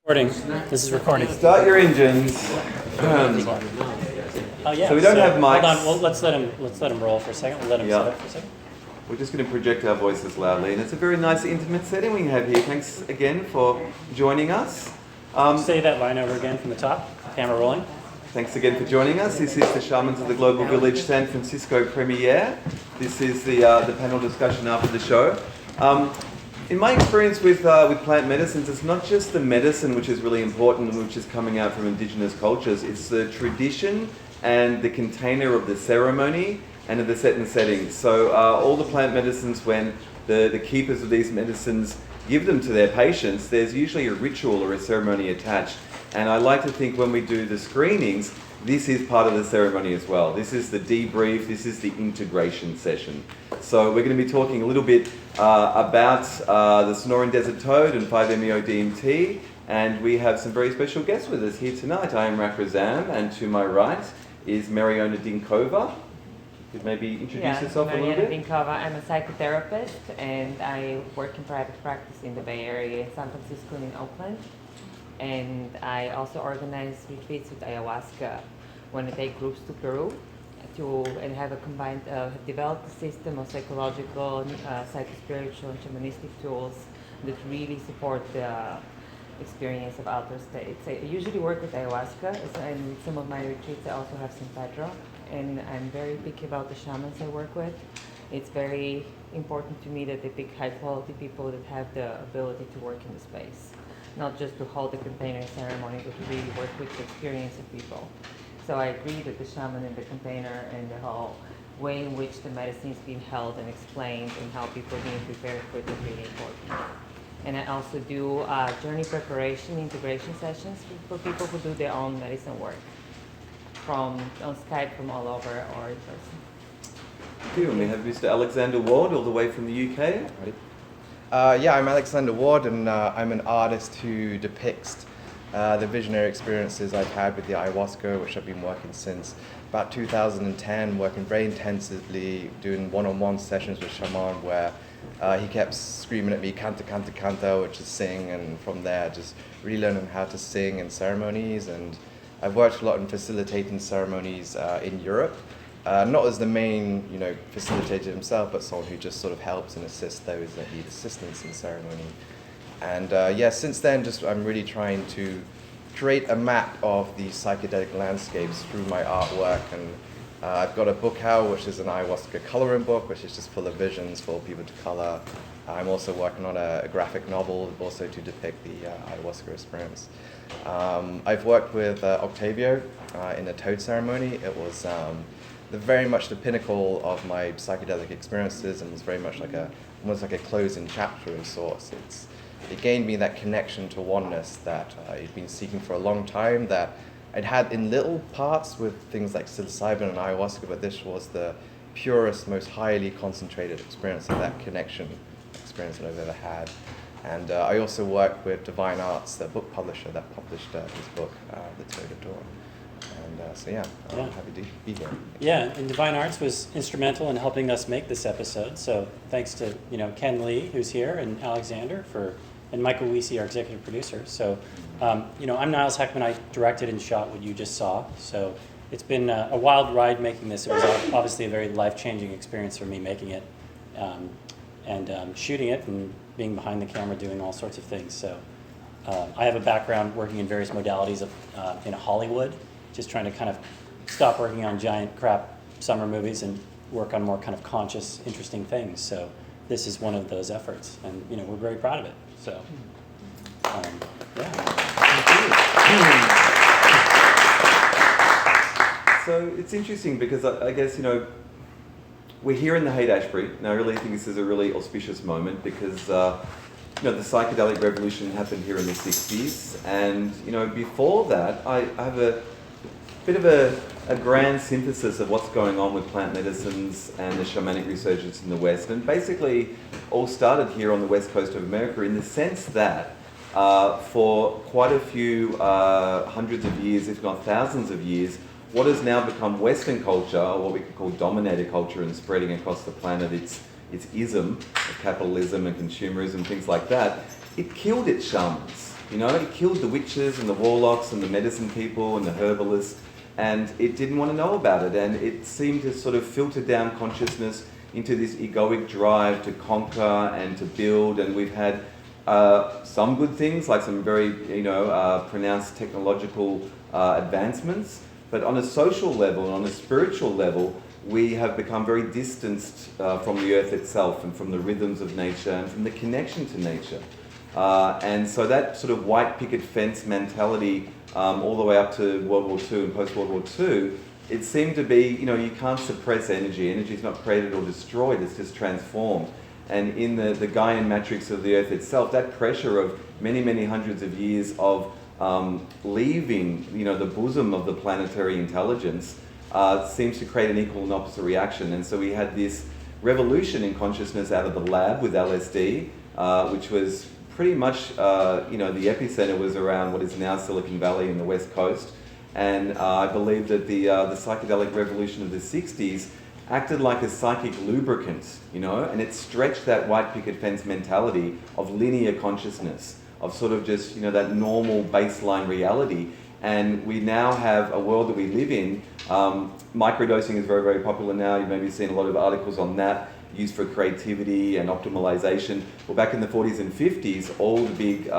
Recording. This is recording. Start your engines. Oh yeah. So we don't have mics. Hold on. Well, let's let him roll for a second. We'll let him set up for a second. We're just going to project our voices loudly, and it's a very nice, intimate setting we have here. Thanks again for joining us. Say that line over again from the top. Camera rolling. Thanks again for joining us. This is the Shamans of the Global Village San Francisco premiere. This is the panel discussion after the show. In my experience with plant medicines, it's not just the medicine which is really important and which is coming out from indigenous cultures. It's the tradition and the container of the ceremony and of the set and setting. So all the plant medicines, when the keepers of these medicines give them to their patients, there's usually a ritual or a ceremony attached. And I like to think when we do the screenings, this is part of the ceremony as well. This is the debrief, this is the integration session. So we're going to be talking a little bit about the Sonoran Desert Toad and 5-MeO-DMT, and we have some very special guests with us here tonight. I am Rak Razam, and to my right is Meriana Dinkova. Could maybe introduce yourself a little bit? Meriana Dinkova. I'm a psychotherapist, and I work in private practice in the Bay Area, in San Francisco and in Oakland. And I also organize retreats with ayahuasca when I take groups to Peru and have developed a system of psychological, psychospiritual, and shamanistic tools that really support the experience of outer states. I usually work with ayahuasca, and with some of my retreats I also have San Pedro, and I'm very picky about the shamans I work with. It's very important to me that they pick high quality people that have the ability to work in the space. Not just to hold the container ceremony, but to really work with the experience of people. So I agree that the shaman and the container and the whole way in which the medicine is being held and explained and how people are being prepared for it is really important. And I also do journey preparation, integration sessions for people who do their own medicine work, on Skype from all over or in person. Thank you. And we have Mr. Alexander Ward, all the way from the UK. I'm Alexander Ward, and I'm an artist who depicts the visionary experiences I've had with the ayahuasca, which I've been working since about 2010, working very intensively, doing one-on-one sessions with shaman where he kept screaming at me, canta, canta, canta, which is sing, and from there just really learning how to sing in ceremonies. And I've worked a lot in facilitating ceremonies in Europe. Not as the main, facilitator himself, but someone who just sort of helps and assists those that need assistance in ceremony. And since then, I'm really trying to create a map of the psychedelic landscapes through my artwork. And I've got a book out, which is an ayahuasca coloring book, which is just full of visions for people to color. I'm also working on a graphic novel, also to depict the ayahuasca experience. I've worked with Octavio in a toad ceremony. It was very much the pinnacle of my psychedelic experiences, and was very much almost like a closing chapter of sorts. It gained me that connection to oneness that I'd been seeking for a long time, that I'd had in little parts with things like psilocybin and ayahuasca, but this was the purest, most highly concentrated experience of that connection experience that I've ever had. And I also work with Divine Arts, the book publisher that published his book, The Toad of Dawn. And I'm happy to be here. Yeah, and Divine Arts was instrumental in helping us make this episode. So thanks to Ken Lee, who's here, and Alexander and Michael Weesey, our executive producer. So I'm Niles Heckman. I directed and shot what you just saw. So it's been a wild ride making this. It was obviously a very life-changing experience for me making it, and shooting it and being behind the camera doing all sorts of things. So I have a background working in various modalities in Hollywood, just trying to kind of stop working on giant crap summer movies and work on more kind of conscious, interesting things. So this is one of those efforts, and we're very proud of it. So, So it's interesting because I guess, we're here in the Haight-Ashbury, and I really think this is a really auspicious moment because, the psychedelic revolution happened here in the 60s, and, before that, I have a bit of a grand synthesis of what's going on with plant medicines and the shamanic resurgence in the West, and basically all started here on the west coast of America in the sense that for quite a few hundreds of years, if not thousands of years, what has now become Western culture, or what we could call dominator culture, and spreading across the planet, its ism of capitalism and consumerism, things like that, it killed its shamans. You know, it killed the witches and the warlocks and the medicine people and the herbalists, and it didn't want to know about it. And it seemed to sort of filter down consciousness into this egoic drive to conquer and to build. And we've had some good things, like some very, pronounced technological advancements. But on a social level, on a spiritual level, we have become very distanced from the earth itself and from the rhythms of nature and from the connection to nature. And so that sort of white picket fence mentality all the way up to World War II and post-World War II, it seemed to be, you can't suppress energy. Energy is not created or destroyed, it's just transformed. And in the Gaian matrix of the earth itself, that pressure of many, many hundreds of years of leaving, the bosom of the planetary intelligence seems to create an equal and opposite reaction. And so we had this revolution in consciousness out of the lab with LSD, which was pretty much, the epicenter was around what is now Silicon Valley in the West Coast. And I believe that the psychedelic revolution of the 60s acted like a psychic lubricant, and it stretched that white picket fence mentality of linear consciousness, of sort of just, that normal baseline reality. And we now have a world that we live in. Microdosing is very, very popular now. You've maybe seen a lot of articles on that, used for creativity and optimization. Well, back in the 40s and 50s, all the big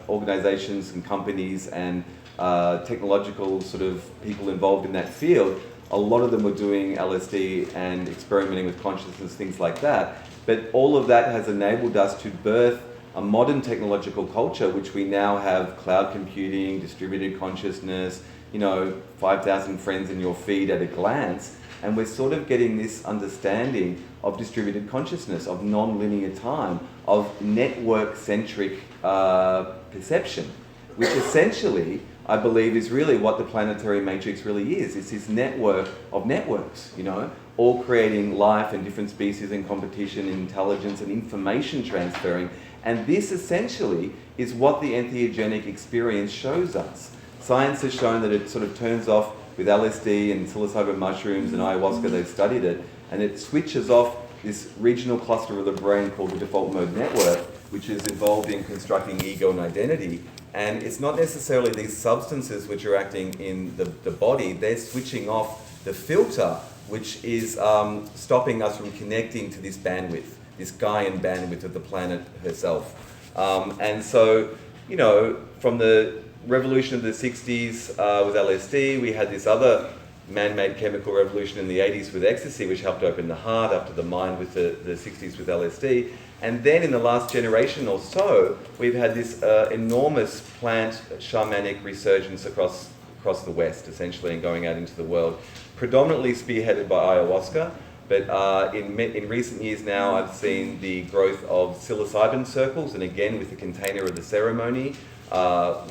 organizations and companies and technological sort of people involved in that field, a lot of them were doing LSD and experimenting with consciousness, things like that. But all of that has enabled us to birth a modern technological culture, which we now have cloud computing, distributed consciousness, 5,000 friends in your feed at a glance. And we're sort of getting this understanding of distributed consciousness, of non-linear time, of network-centric perception, which essentially, I believe, is really what the planetary matrix really is. It's this network of networks, all creating life and different species and competition and intelligence and information transferring. And this essentially is what the entheogenic experience shows us. Science has shown that it sort of turns off with LSD and psilocybin mushrooms and ayahuasca. They've studied it, and it switches off this regional cluster of the brain called the default mode network, which is involved in constructing ego and identity. And it's not necessarily these substances which are acting in the body, they're switching off the filter, which is stopping us from connecting to this bandwidth, this Gaian bandwidth of the planet herself. And so, from the revolution of the 60s with LSD, we had this other man-made chemical revolution in the 80s with ecstasy, which helped open the heart up to the mind with the 60s with LSD. And then in the last generation or so, we've had this enormous plant shamanic resurgence across the West, essentially, and going out into the world, predominantly spearheaded by ayahuasca. But in recent years now, I've seen the growth of psilocybin circles, and again with the container of the ceremony,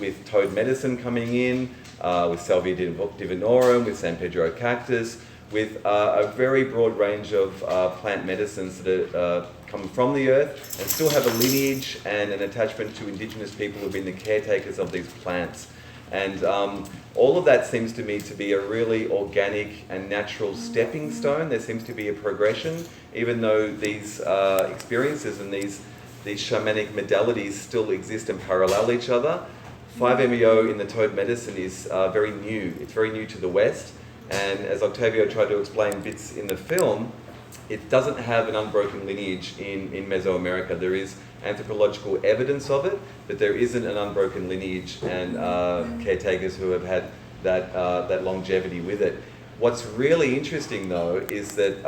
with toad medicine coming in, with Salvia divinorum, with San Pedro cactus, with a very broad range of plant medicines that come from the earth and still have a lineage and an attachment to indigenous people who've been the caretakers of these plants. And all of that seems to me to be a really organic and natural stepping stone. There seems to be a progression, even though these experiences and these shamanic modalities still exist and parallel each other. 5-MeO in the toad medicine is very new. It's very new to the West. And as Octavio tried to explain bits in the film, it doesn't have an unbroken lineage in Mesoamerica. There is anthropological evidence of it, but there isn't an unbroken lineage and caretakers who have had that longevity with it. What's really interesting, though, is that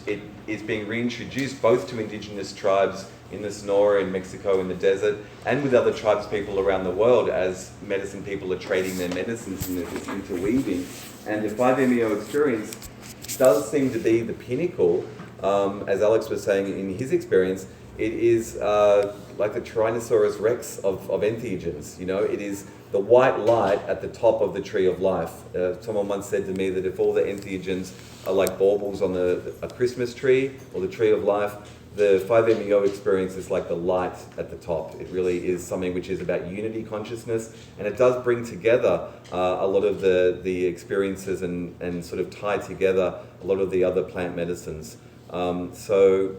it is being reintroduced both to indigenous tribes in the Sonora, in Mexico, in the desert, and with other tribes people around the world as medicine people are trading their medicines and this interweaving. And the 5-MeO experience does seem to be the pinnacle, as Alex was saying in his experience. It is like the Tyrannosaurus Rex of entheogens. It is the white light at the top of the tree of life. Someone once said to me that if all the entheogens are like baubles on a Christmas tree or the tree of life, the 5-MeO experience is like the light at the top. It really is something which is about unity consciousness, and it does bring together a lot of the experiences and sort of tie together a lot of the other plant medicines. So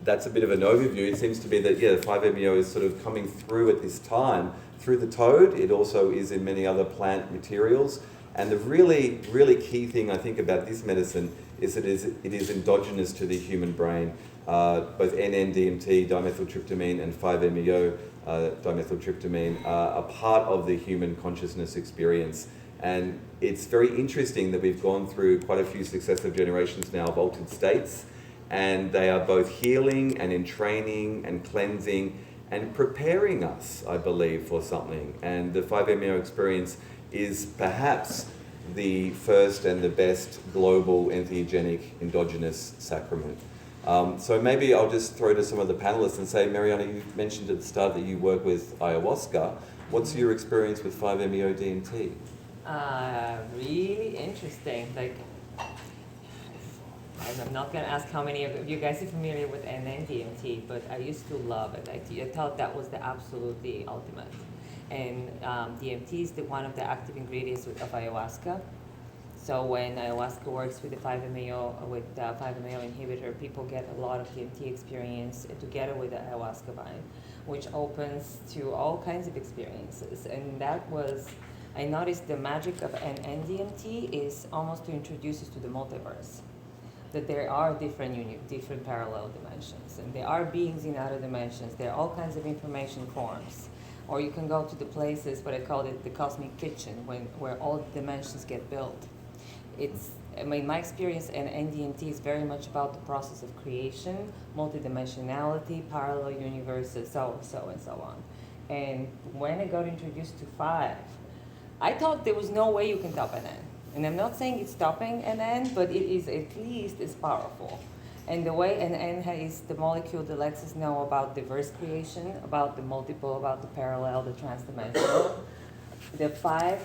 that's a bit of an overview. It seems to be that, the 5-MeO is sort of coming through at this time through the toad. It also is in many other plant materials. And the really, really key thing I think about this medicine is that it is endogenous to the human brain. Both NN-DMT, dimethyltryptamine, and 5-MeO, dimethyltryptamine, are part of the human consciousness experience. And it's very interesting that we've gone through quite a few successive generations now of altered states, and they are both healing and entraining and cleansing and preparing us, I believe, for something. And the 5-MeO experience is perhaps the first and the best global entheogenic endogenous sacrament. So maybe I'll just throw to some of the panelists and say, Meriana, you mentioned at the start that you work with ayahuasca. What's your experience with 5-MeO DMT? Really interesting. Like, I'm not going to ask how many of you guys are familiar with NN-DMT, but I used to love it. I thought that was the absolutely ultimate. And DMT is one of the active ingredients of ayahuasca. So when ayahuasca works with the 5-MeO inhibitor, people get a lot of DMT experience together with the ayahuasca vine, which opens to all kinds of experiences. And that was, I noticed the magic of NN-DMT is almost to introduce us to the multiverse. That there are different parallel dimensions, and there are beings in other dimensions. There are all kinds of information forms. Or you can go to the places, what I call it, the cosmic kitchen, where all dimensions get built. My experience in NDMT is very much about the process of creation, multidimensionality, parallel universes, so on. And when I got introduced to 5, I thought there was no way you can top NN. And I'm not saying it's topping NN, but it is at least as powerful. And the way NN is the molecule that lets us know about diverse creation, about the multiple, about the parallel, the transdimensional. The 5,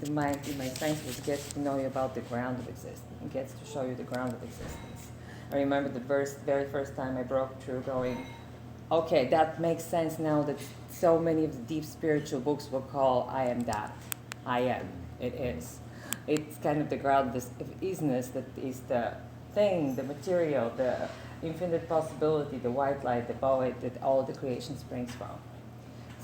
in my science, was gets to know you about the ground of existence. It gets to show you the ground of existence. I remember the very first time I broke through going, okay, that makes sense now that so many of the deep spiritual books will call I am that. I am. It is. It's kind of the ground of isness that is the thing, the material, the infinite possibility, the white light, the void that all the creation springs from.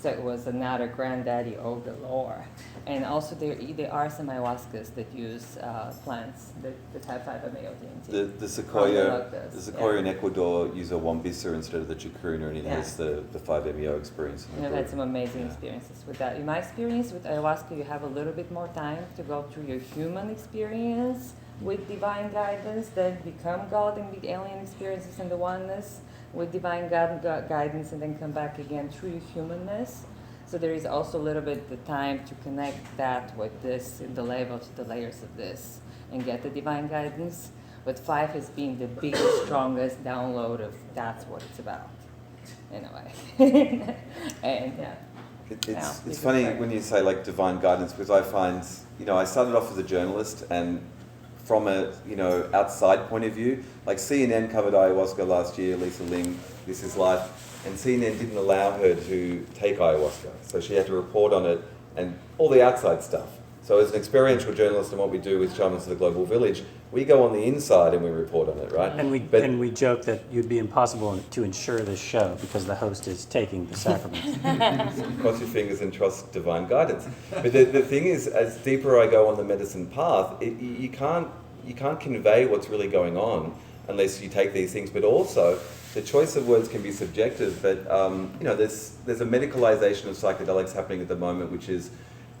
So it was another granddaddy of the lore. And also there are some ayahuascas that use plants that have 5-MeO DMT. The sequoia in Ecuador use a wambisa instead of the chacruna, and it has the 5-MeO experience. I've had some amazing experiences with that. In my experience with ayahuasca, you have a little bit more time to go through your human experience with divine guidance, then become God and with alien experiences and the oneness with divine guidance, and then come back again through your humanness. So there is also a little bit the time to connect that with this in the level to the layers of this and get the divine guidance. But 5 has been the biggest, strongest download of that's what it's about, in a way. And yeah. It's funny when you say like divine guidance, because I find, I started off as a journalist, and from a outside point of view, like CNN covered ayahuasca last year, Lisa Ling, This Is Life, and CNN didn't allow her to take ayahuasca, so she had to report on it and all the outside stuff. So as an experiential journalist, and what we do with Shamans of the Global Village, we go on the inside and we report on it, right? And we joke that you'd be impossible to ensure this show because the host is taking the sacrament. Cross your fingers and trust divine guidance. But the thing is, as deeper I go on the medicine path, you can't convey what's really going on unless you take these things. But also, the choice of words can be subjective. But there's a medicalization of psychedelics happening at the moment, which is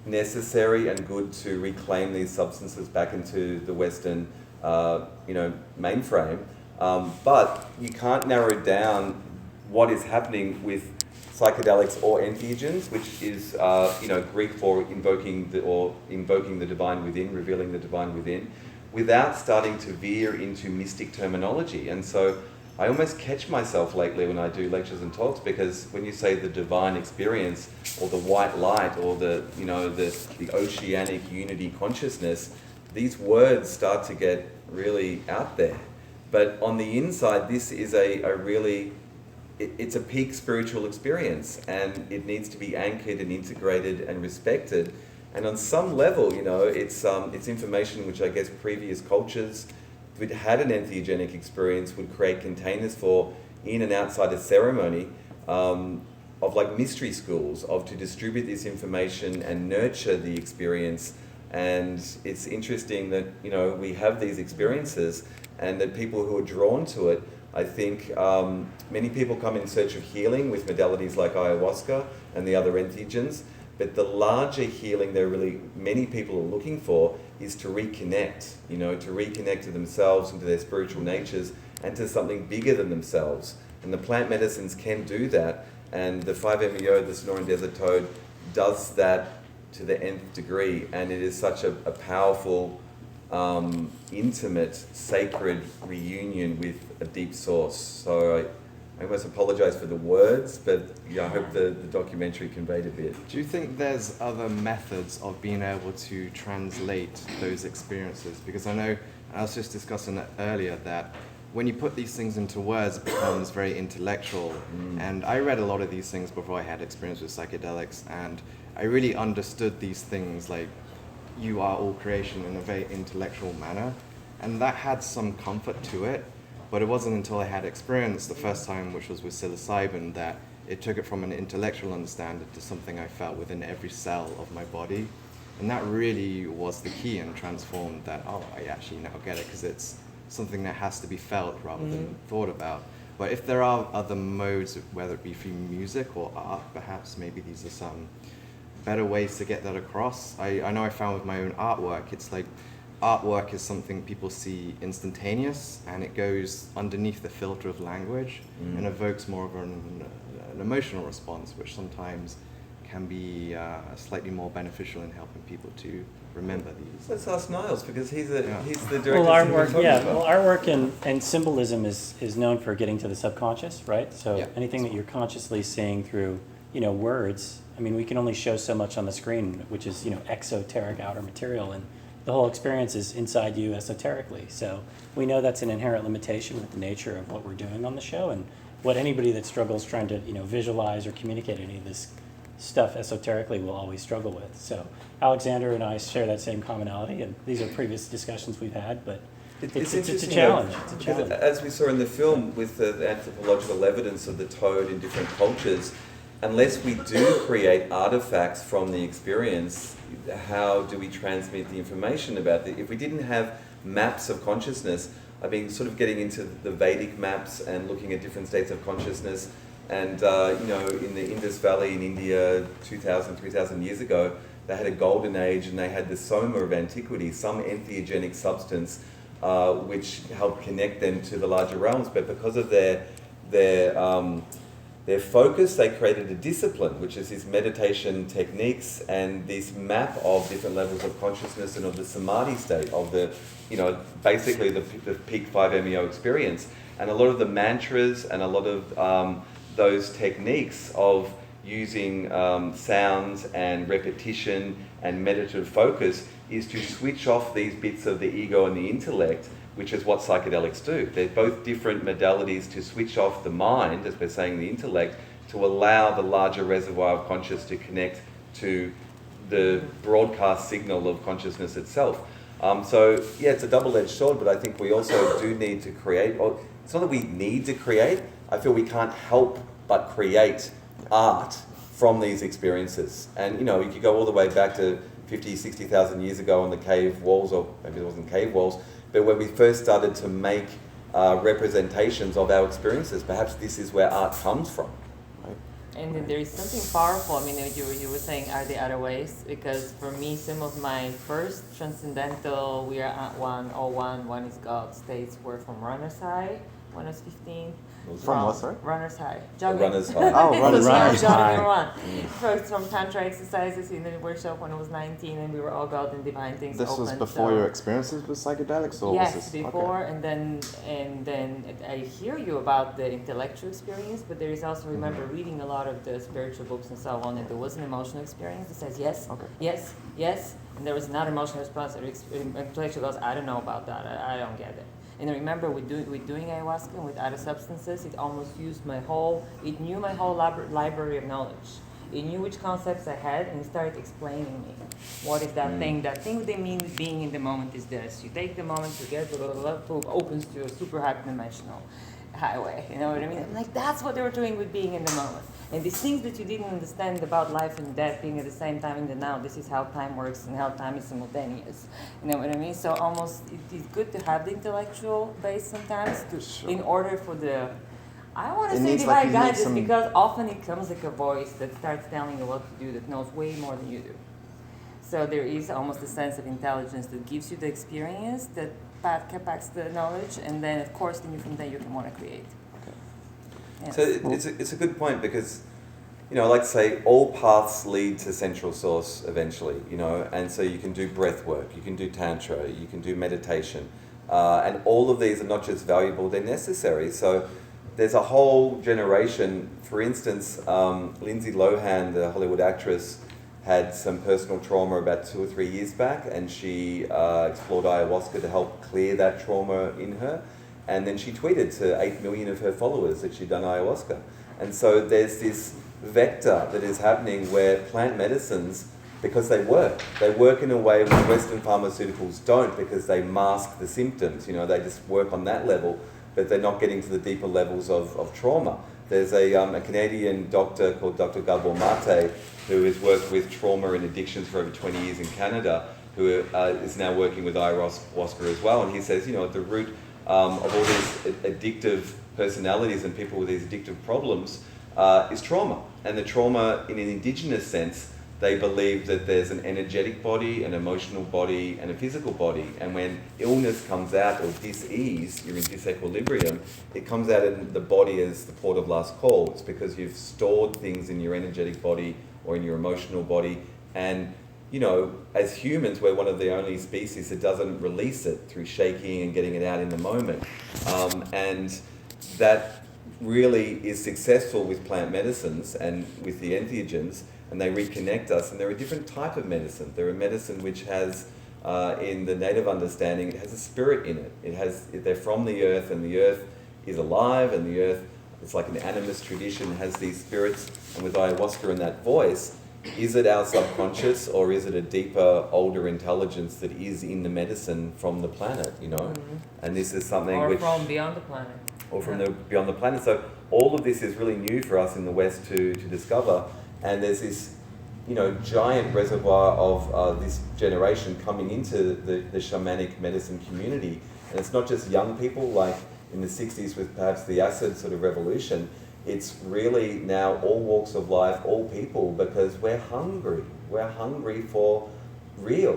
necessary and good to reclaim these substances back into the Western, mainframe. But you can't narrow down what is happening with psychedelics or entheogens, which is Greek for invoking the divine within, revealing the divine within, without starting to veer into mystic terminology. And so I almost catch myself lately when I do lectures and talks, because when you say the divine experience or the white light or the oceanic unity consciousness, these words start to get really out there. But on the inside, this is it's a peak spiritual experience, and it needs to be anchored and integrated and respected. And on some level, it's information which I guess previous cultures, if it had an entheogenic experience, would create containers for in and outside a ceremony. like mystery schools, of to distribute this information and nurture the experience. And it's interesting that, you know, we have these experiences and that people who are drawn to it, I think many people come in search of healing with modalities like ayahuasca and the other entheogens, but the larger healing that really many people are looking for is to reconnect, you know, to reconnect to themselves and to their spiritual natures and to something bigger than themselves. And the plant medicines can do that, and the 5-MeO, the Sonoran Desert Toad, does that to the nth degree, and it is such a powerful, intimate, sacred reunion with a deep source. So I must apologise for the words, but yeah, I hope the documentary conveyed a bit. Do you think there's other methods of being able to translate those experiences? Because I know, I was just discussing it earlier, that when you put these things into words, it becomes very intellectual. And I read a lot of these things before I had experience with psychedelics, and I really understood these things like you are all creation in a very intellectual manner, and that had some comfort to it. But it wasn't until I had experience the first time, which was with psilocybin, that it took it from an intellectual understanding to something I felt within every cell of my body. And that really was the key and transformed that, oh, I actually now get it, because it's something that has to be felt rather than thought about. But if there are other modes, whether it be through music or art, perhaps maybe these are some better ways to get that across. I know I found with my own artwork, it's like artwork is something people see instantaneous, and it goes underneath the filter of language and evokes more of an emotional response, which sometimes can be slightly more beneficial in helping people to remember these. Let's ask Niles, because he's the director. Well, artwork and symbolism is known for getting to the subconscious, right? So anything that you're consciously seeing through, you know, words. I mean, we can only show so much on the screen, which is, you know, exoteric outer material, and the whole experience is inside you esoterically. So we know that's an inherent limitation with the nature of what we're doing on the show, and what anybody that struggles trying to, you know, visualize or communicate any of this stuff esoterically will always struggle with. So Alexander and I share that same commonality, and these are previous discussions we've had, but it's a challenge. It's a challenge. As we saw in the film with the anthropological evidence of the toad in different cultures, unless we do create artifacts from the experience, how do we transmit the information about it? If we didn't have maps of consciousness, I've been sort of getting into the Vedic maps and looking at different states of consciousness. And, you know, in the Indus Valley in India 2,000, 3,000 years ago, they had a golden age, and they had the soma of antiquity, some entheogenic substance, which helped connect them to the larger realms. But because of their focus, they created a discipline, which is these meditation techniques and this map of different levels of consciousness and of the samadhi state, of the, you know, basically the peak 5-MeO experience. And a lot of the mantras and a lot of those techniques of using sounds and repetition and meditative focus is to switch off these bits of the ego and the intellect, which is what psychedelics do. They're both different modalities to switch off the mind, as we're saying, the intellect, to allow the larger reservoir of consciousness to connect to the broadcast signal of consciousness itself. So, yeah, it's a double-edged sword, but I think we also do need to create, or it's not that we need to create, I feel we can't help but create art from these experiences. And, you know, you could go all the way back to 50, 60,000 years ago on the cave walls, or maybe it wasn't cave walls, but when we first started to make representations of our experiences, perhaps this is where art comes from. Right? And then there is something powerful. I mean, you were saying, are there other ways? Because for me, some of my first transcendental, we are at one is God states were from Runner's High when I was 15. From what, sorry? Runner's High. Jogging. Runner's High. Oh, Runner's High. First from Tantra exercises in the workshop when I was 19, and we were all God and divine things. This open, was before your experiences with psychedelics, or yes, was this before, okay. and then I hear you about the intellectual experience, but there is also, remember reading a lot of the spiritual books and so on, and there was an emotional experience that says yes, yes, yes, and there was another emotional response. Intellectual goes, I don't know about that. I don't get it. And I remember with doing ayahuasca and with other substances, it almost used it knew my whole library of knowledge. It knew which concepts I had, and it started explaining me. What is that thing? That thing they mean with being in the moment is this. You take the moment to get opens to a super hyperdimensional highway. You know what I mean? Like, that's what they were doing with being in the moment. And these things that you didn't understand about life and death being at the same time in the now, this is how time works and how time is simultaneous. You know what I mean? So almost it is good to have the intellectual base sometimes in order for the, I don't want to It say needs, divine you need guidance some- because often it comes like a voice that starts telling you what to do that knows way more than you do. So there is almost a sense of intelligence that gives you the experience that packs the knowledge, and then of course then from there you can want to create. Yes. So it's a good point because, you know, I like to say all paths lead to central source eventually, you know, and so you can do breath work, you can do tantra, you can do meditation, and all of these are not just valuable, they're necessary. So there's a whole generation, for instance, Lindsay Lohan, the Hollywood actress, had some personal trauma about 2 or 3 years back, and she explored ayahuasca to help clear that trauma in her. And then she tweeted to 8 million of her followers that she'd done ayahuasca. And so there's this vector that is happening where plant medicines, because they work in a way which Western pharmaceuticals don't, because they mask the symptoms. You know, they just work on that level, but they're not getting to the deeper levels of trauma. There's a Canadian doctor called Dr. Gabor Mate, who has worked with trauma and addictions for over 20 years in Canada, who is now working with ayahuasca as well. And he says, you know, at the root of all these addictive personalities and people with these addictive problems is trauma. And the trauma, in an indigenous sense, they believe that there's an energetic body, an emotional body, and a physical body. And when illness comes out, or dis-ease, you're in disequilibrium, it comes out in the body as the port of last call. It's because you've stored things in your energetic body or in your emotional body. And, you know, as humans, we're one of the only species that doesn't release it through shaking and getting it out in the moment. And that really is successful with plant medicines and with the entheogens, and they reconnect us. And there are different type of medicine. There are medicine which has, in the native understanding, it has a spirit in it. They're from the earth, and the earth is alive, and the earth, it's like an animist tradition, has these spirits. And with ayahuasca and that voice, is it our subconscious, or is it a deeper, older intelligence that is in the medicine from the planet, you know? Mm-hmm. And this is something or which... from beyond the planet. Or from beyond the planet. So all of this is really new for us in the West to discover. And there's this, you know, giant reservoir of this generation coming into the shamanic medicine community. And it's not just young people like in the 60s with perhaps the acid sort of revolution. It's really now all walks of life, all people, because we're hungry. We're hungry for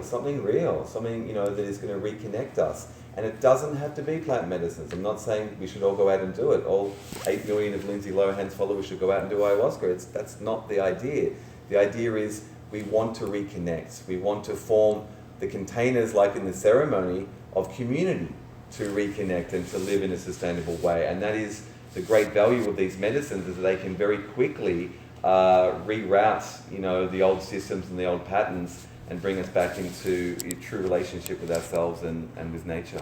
something, you know, that is going to reconnect us. And it doesn't have to be plant medicines. I'm not saying we should all go out and do it. All 8 million of Lindsay Lohan's followers should go out and do ayahuasca. That's not the idea. The idea is we want to reconnect. We want to form the containers, like in the ceremony, of community to reconnect and to live in a sustainable way. And that is the great value of these medicines, is that they can very quickly reroute, you know, the old systems and the old patterns, and bring us back into a true relationship with ourselves and with nature.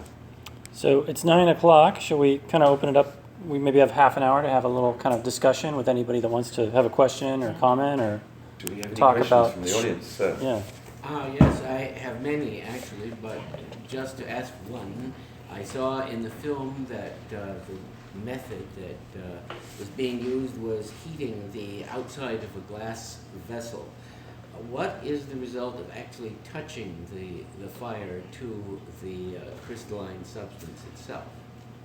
So it's 9 o'clock. Shall we kind of open it up? We maybe have half an hour to have a little kind of discussion with anybody that wants to have a question or comment or Do we have any talk questions about from the audience? Sir? Yeah. Yes, I have many actually, but just to ask one, I saw in the film that the method that was being used was heating the outside of a glass vessel. What is the result of actually touching the fire to the crystalline substance itself?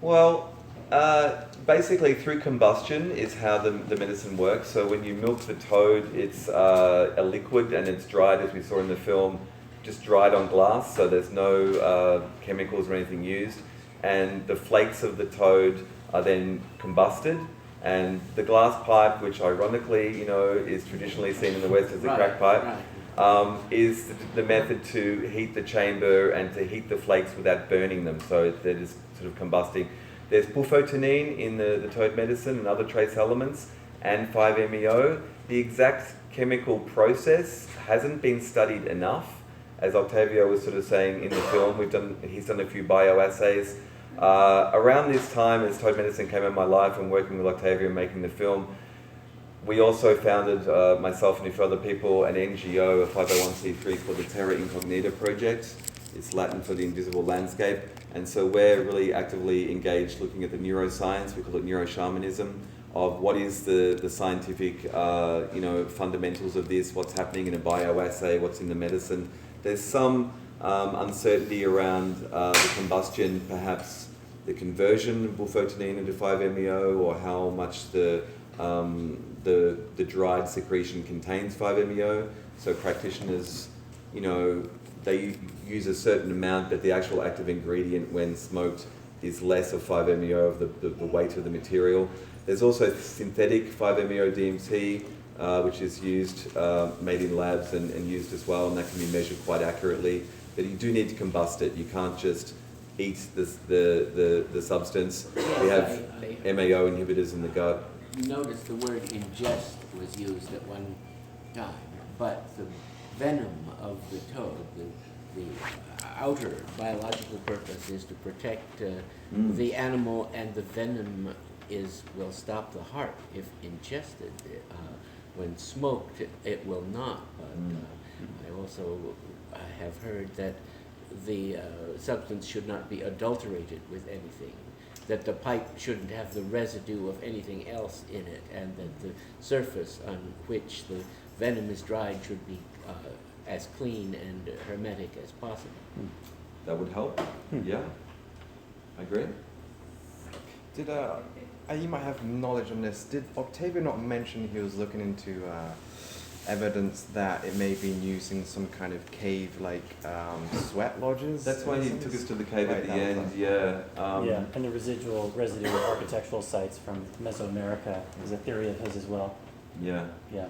Well, basically through combustion is how the medicine works. So when you milk the toad, it's a liquid and it's dried, as we saw in the film, just dried on glass, so there's no chemicals or anything used. And the flakes of the toad are then combusted. And the glass pipe, which ironically, you know, is traditionally seen in the West as a crack pipe, is the method to heat the chamber and to heat the flakes without burning them, so they're just sort of combusting. There's pulfotenine in the toad medicine and other trace elements, and 5-MeO. The exact chemical process hasn't been studied enough. As Octavio was sort of saying in the film, he's done a few bioassays. Around this time, as toad medicine came in my life and working with Octavio making the film, we also founded, myself and a few other people, an NGO, a 501c3 called the Terra Incognita Project. It's Latin for the invisible landscape. And so we're really actively engaged looking at the neuroscience, we call it neuroshamanism, what is the scientific fundamentals of this, what's happening in a bioassay, what's in the medicine. There's some uncertainty around the combustion, perhaps the conversion of bufotenine into 5-MeO, or how much the dried secretion contains 5-MeO. So practitioners, they use a certain amount, but the actual active ingredient when smoked is less of 5-MeO of the weight of the material. There's also synthetic 5-MeO DMT, which is used, made in labs and used as well, and that can be measured quite accurately. But you do need to combust it. You can't just eat the substance. We have MAO inhibitors in the gut. Notice the word ingest was used at one time, but the venom of the toad, the outer biological purpose is to protect the animal, and the venom will stop the heart if ingested. When smoked, it will not. But I also have heard that the substance should not be adulterated with anything, that the pipe shouldn't have the residue of anything else in it, and that the surface on which the venom is dried should be as clean and hermetic as possible. That would help. Yeah, I agree. Did you might have knowledge on this. Did Octavio not mention he was looking into evidence that it may be used in some kind of cave-like sweat lodges? That's why he took us to the cave at the end. And the residue architectural sites from Mesoamerica is a theory of his as well. Yeah. Yeah.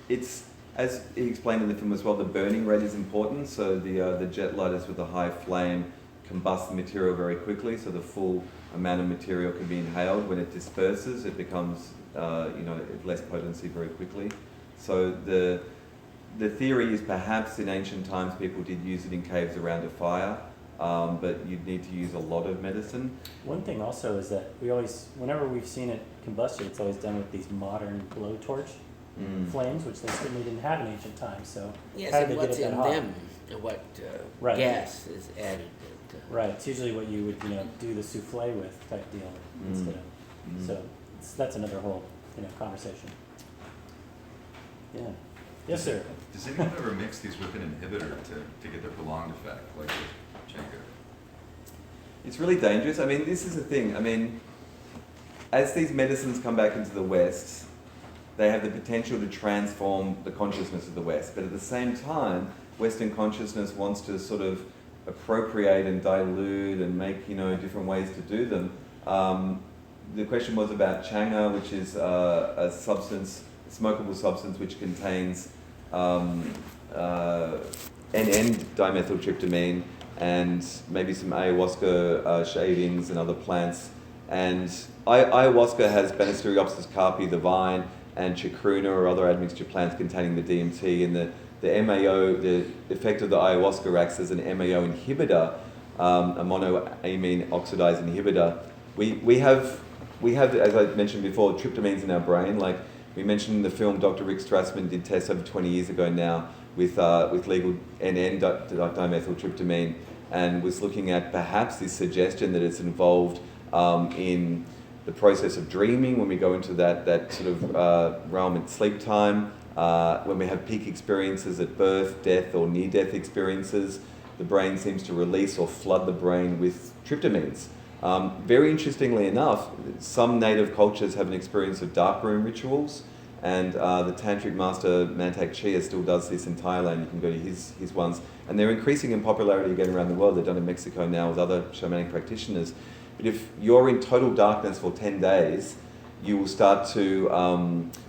It's, as he explained in the film as well, the burning rate is important. So the jet lighters with a high flame combust the material very quickly, so the full amount of material can be inhaled. When it disperses, it becomes less potency very quickly. So the theory is perhaps in ancient times people did use it in caves around a fire, but you'd need to use a lot of medicine. One thing also is that whenever we've seen it combusted, it's always done with these modern blowtorch flames, which they certainly didn't have in ancient times. So yes, how did and they what's get it in that hot? them, what Right. gas is added. Right, it's usually what you would do the souffle with type deal instead of. So that's another whole conversation. Yeah. Yes, sir. Does anyone ever mix these with an inhibitor to get the prolonged effect, like with Jenga? It's really dangerous. I mean, this is the thing. I mean, as these medicines come back into the West, they have the potential to transform the consciousness of the West. But at the same time, Western consciousness wants to sort of appropriate and dilute and make different ways to do them. The question was about Changa, which is a substance, a smokable substance, which contains N-dimethyltryptamine and maybe some ayahuasca shavings and other plants. And ayahuasca has Banisteriopsis carpi, the vine, and chacruna or other admixture plants containing the DMT, and the MAO, the effect of the ayahuasca acts as an MAO inhibitor, a monoamine oxidase inhibitor. We have, as I mentioned before, tryptamines in our brain. Like we mentioned in the film, Dr. Rick Strassman did tests over 20 years ago now with legal N-dimethyltryptamine, and was looking at perhaps this suggestion that it's involved in the process of dreaming when we go into that sort of realm in sleep time. When we have peak experiences at birth, death, or near-death experiences, the brain seems to release or flood the brain with tryptamines. Very interestingly enough, some native cultures have an experience of darkroom rituals, and the tantric master Mantak Chia still does this in Thailand. You can go to his ones, and they're increasing in popularity again around the world. They're done in Mexico now with other shamanic practitioners. But if you're in total darkness for 10 days, you will start to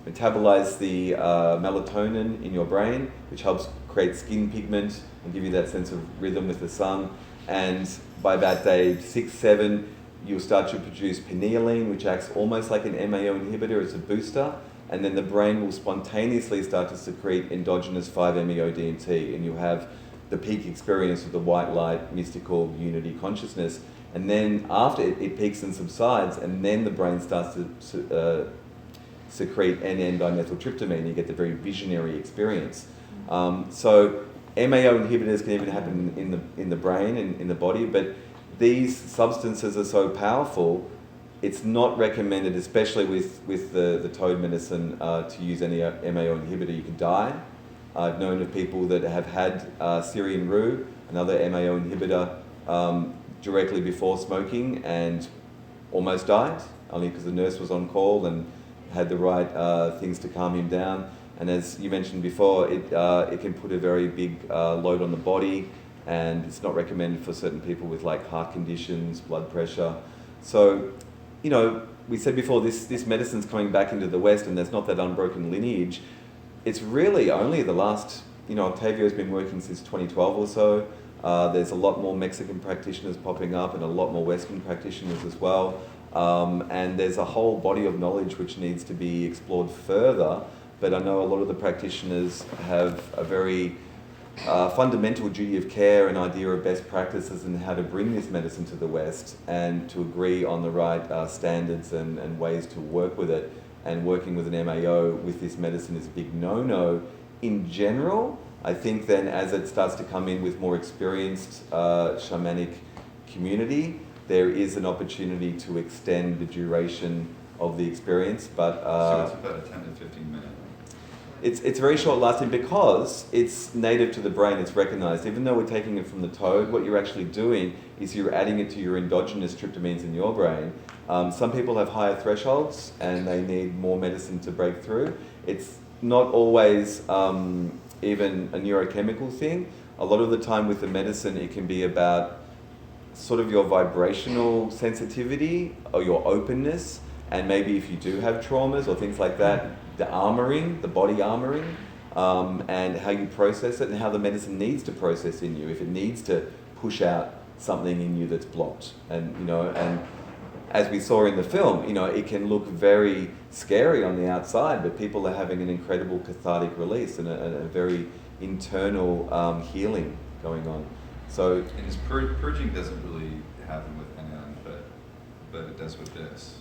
metabolize the melatonin in your brain, which helps create skin pigment and give you that sense of rhythm with the sun. And by about day 6, 7, you'll start to produce pinealine, which acts almost like an MAO inhibitor. It's a booster. And then the brain will spontaneously start to secrete endogenous 5-MeO DMT, and you'll have the peak experience of the white light, mystical unity consciousness. And then after it peaks and subsides, and then the brain starts to secrete N-dimethyltryptamine. You get the very visionary experience. So MAO inhibitors can even happen in the brain and in the body, but these substances are so powerful, It's not recommended, especially with the toad medicine, to use any MAO inhibitor. You can die. I've known of people that have had Syrian rue, another MAO inhibitor, directly before smoking and almost died, only because the nurse was on call and had the right things to calm him down. And as you mentioned before, it can put a very big load on the body, and it's not recommended for certain people with like heart conditions, blood pressure. So, you know, we said before, this medicine's coming back into the West, and there's not that unbroken lineage. It's really only the last, you know, Octavio's been working since 2012 or so. There's a lot more Mexican practitioners popping up and a lot more Western practitioners as well. And there's a whole body of knowledge which needs to be explored further. But I know a lot of the practitioners have a very fundamental duty of care and idea of best practices and how to bring this medicine to the West and to agree on the right standards and ways to work with it. And working with an MAO with this medicine is a big no-no in general. I think then as it starts to come in with more experienced shamanic community, there is an opportunity to extend the duration of the experience. But So it's about a 10 to 15 minute. it's very short lasting because it's native to the brain, it's recognized. Even though we're taking it from the toad, what you're actually doing is you're adding it to your endogenous tryptamines in your brain. Some people have higher thresholds and they need more medicine to break through. It's not always even a neurochemical thing. A lot of the time with the medicine, it can be about sort of your vibrational sensitivity or your openness, and maybe if you do have traumas or things like that, the armoring, the body armoring, and how you process it and how the medicine needs to process in you. If it needs to push out something in you that's blocked, and you know, and as we saw in the film, you know, it can look very scary on the outside, but people are having an incredible cathartic release and a very internal healing going on. So, And his purging doesn't really happen with NN, but it does with this.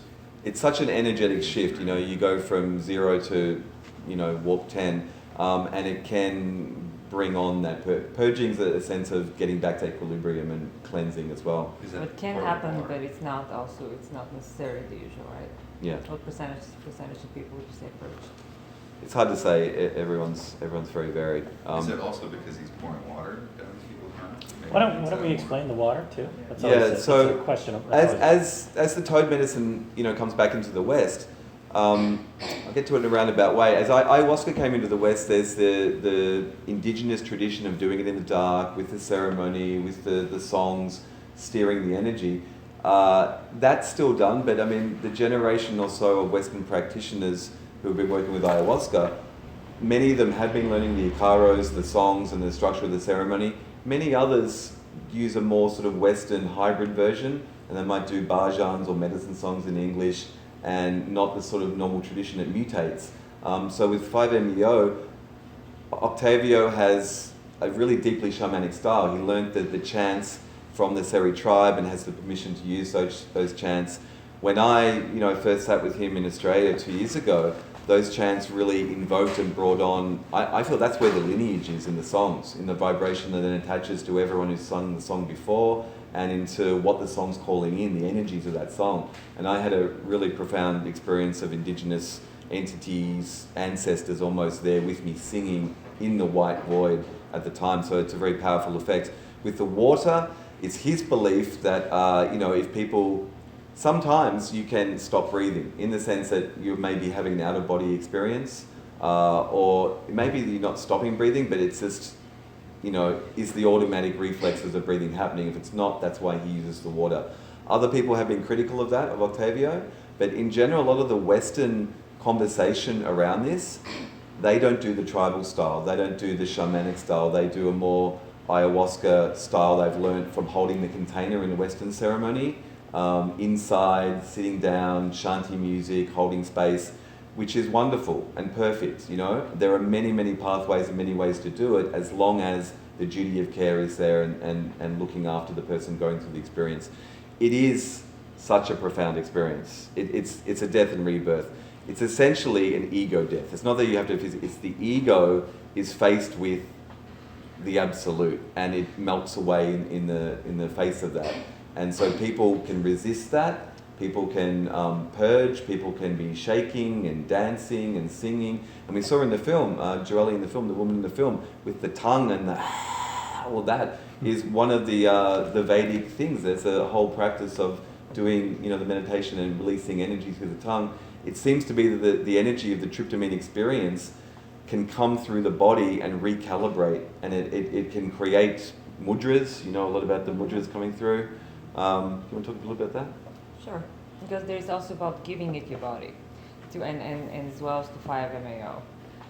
it's such an energetic shift. You know, you go from 0 to, you know, warp 10, and it can bring on that purging's a sense of getting back to equilibrium and cleansing as well. Is that It can part of happen, more? but it's not necessarily the usual, right? Yeah, What percentage of people would you say purge? it's hard to say. Everyone's very varied. Is it also because he's pouring water down people's mouths? Maybe Why don't it's we more- explain the water too? That's Yeah, always so that's a question. As the toad medicine, you know, comes back into the West, I'll get to it in a roundabout way. As ayahuasca came into the West, there's the indigenous tradition of doing it in the dark, with the ceremony, with the songs, steering the energy. That's still done, but I mean, the generation or so of Western practitioners who have been working with ayahuasca, many of them have been learning the icaros, the songs, and the structure of the ceremony. Many others use a more sort of Western hybrid version, and they might do bhajans or medicine songs in English, and not the sort of normal tradition. It mutates. So with 5-MeO, Octavio has a really deeply shamanic style. He learned the chants from the Seri tribe and has the permission to use those chants. When I first sat with him in Australia 2 years ago, those chants really invoked and brought on, I feel that's where the lineage is in the songs, in the vibration that then attaches to everyone who's sung the song before and into what the song's calling in, the energies of that song. And I had a really profound experience of indigenous entities, ancestors almost there with me singing in the white void at the time. So it's a very powerful effect. With the water, it's his belief that, if people, sometimes you can stop breathing in the sense that you may be having an out-of-body experience, or maybe you're not stopping breathing, but it's just, is the automatic reflexes of breathing happening? If it's not, that's why he uses the water. Other people have been critical of that, of Octavio, but in general, a lot of the Western conversation around this, they don't do the tribal style, they don't do the shamanic style, they do a more ayahuasca style they've learned from holding the container in a Western ceremony, inside, sitting down, shanti music, holding space, which is wonderful and perfect. There are many, many pathways and many ways to do it, as long as the duty of care is there and looking after the person going through the experience. It is such a profound experience. It's a death and rebirth. It's essentially an ego death. It's not that you have to, it's the ego is faced with the absolute, and it melts away in the face of that. And so people can resist that. People can purge, people can be shaking and dancing and singing. And we saw in the film, Joelle in the film, the woman in the film, with the tongue and the all that is one of the Vedic things. There's a whole practice of doing, the meditation and releasing energy through the tongue. It seems to be that the energy of the tryptamine experience can come through the body and recalibrate, and it can create mudras. You know a lot about the mudras coming through. You want to talk a little bit about that? Sure, because there's also about giving it your body, and as well as the 5-MAO.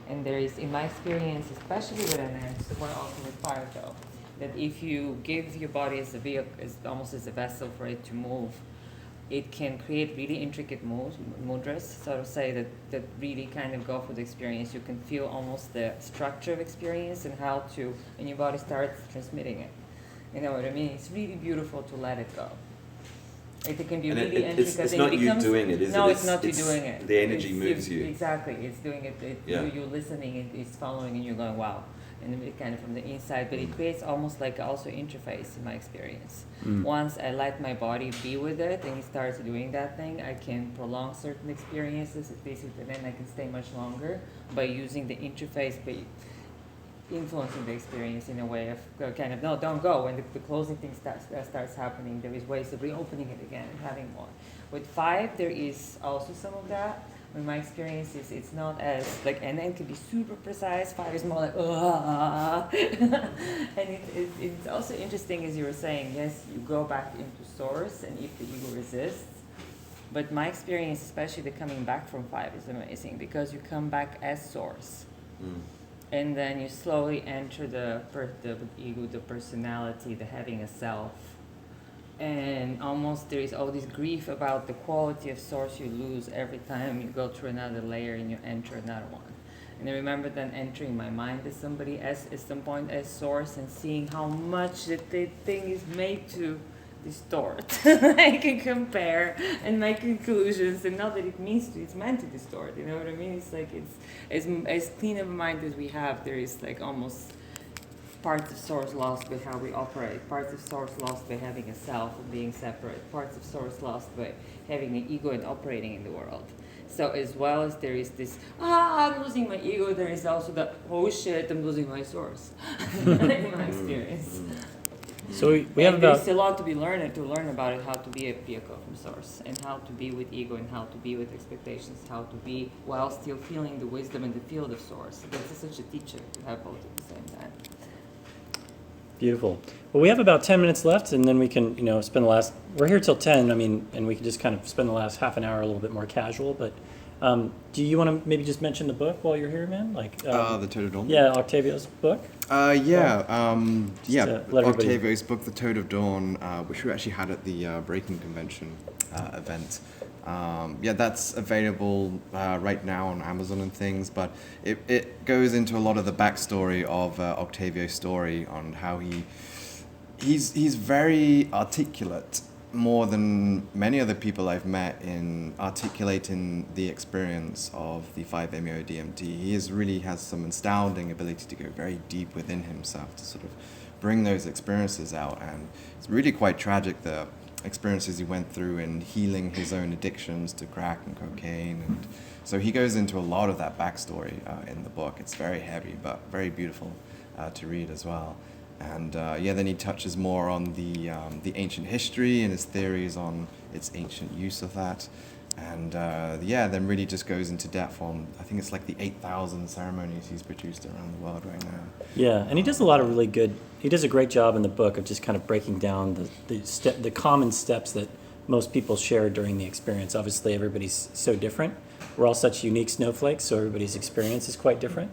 And there is, in my experience, especially with NNs, but also with fire though, that if you give your body as a vehicle, almost as a vessel for it to move, it can create really intricate mudras, so to say, that really kind of go for the experience. You can feel almost the structure of experience and and your body starts transmitting it. You know what I mean? It's really beautiful to let it go. It can be really intricate. It's not you doing it, is it? No, it's not you doing it. The energy moves you. Exactly, it's doing it. You're listening, it's following, and you're going, wow. And it kind of from the inside, but it creates almost like also interface in my experience. Once I let my body be with it and it starts doing that thing, I can prolong certain experiences, basically, then I can stay much longer by using the interface, by influencing the experience in a way of kind of, no, don't go. When the closing thing starts happening, there is ways of reopening it again and having more. With 5, there is also some of that. In my experience, it's not as like, and then it can be super precise. 5 is more like, and it's also interesting, as you were saying, yes, you go back into source, and if the ego resists. But my experience, especially the coming back from 5, is amazing, because you come back as source. And then you slowly enter the ego, the personality, the having a self. And almost there is all this grief about the quality of source you lose every time you go through another layer and you enter another one. And I remember then entering my mind as somebody at some point as source and seeing how much that the thing is made to distort. I can compare and make conclusions, and not that it means to, it's meant to distort, you know what I mean? It's like, it's as clean of a mind as we have, there is like almost parts of source lost by how we operate, parts of source lost by having a self and being separate, parts of source lost by having an ego and operating in the world. So as well as there is this, I'm losing my ego, there is also the, oh shit, I'm losing my source, in my experience. So we have about... There's a lot to learn about it, how to be a vehicle from source, and how to be with ego, and how to be with expectations, how to be while still feeling the wisdom and the field of source. That's such a teacher to have both at the same time. Beautiful. Well, we have about 10 minutes left, and then we can, spend the last... We're here till 10, and we can just kind of spend the last half an hour a little bit more casual, but do you want to maybe just mention the book while you're here, man? Like The Toad of Dawn? Yeah, Octavio's book. Octavio's book, The Toad of Dawn, which we actually had at the Breaking Convention event. That's available right now on Amazon and things, but it goes into a lot of the backstory of Octavio's story on how he's very articulate, more than many other people I've met, in articulating the experience of the 5-MeO DMT. He really has some astounding ability to go very deep within himself to sort of bring those experiences out, and it's really quite tragic, the experiences he went through in healing his own addictions to crack and cocaine, and so he goes into a lot of that backstory in the book. It's very heavy but very beautiful to read as well. And then he touches more on the ancient history and his theories on its ancient use of that. And then really just goes into depth on, I think it's like the 8,000 ceremonies he's produced around the world right now. Yeah, and he does a lot of really good, he does a great job in the book of just kind of breaking down the common steps that most people share during the experience. Obviously, everybody's so different. We're all such unique snowflakes, so everybody's experience is quite different.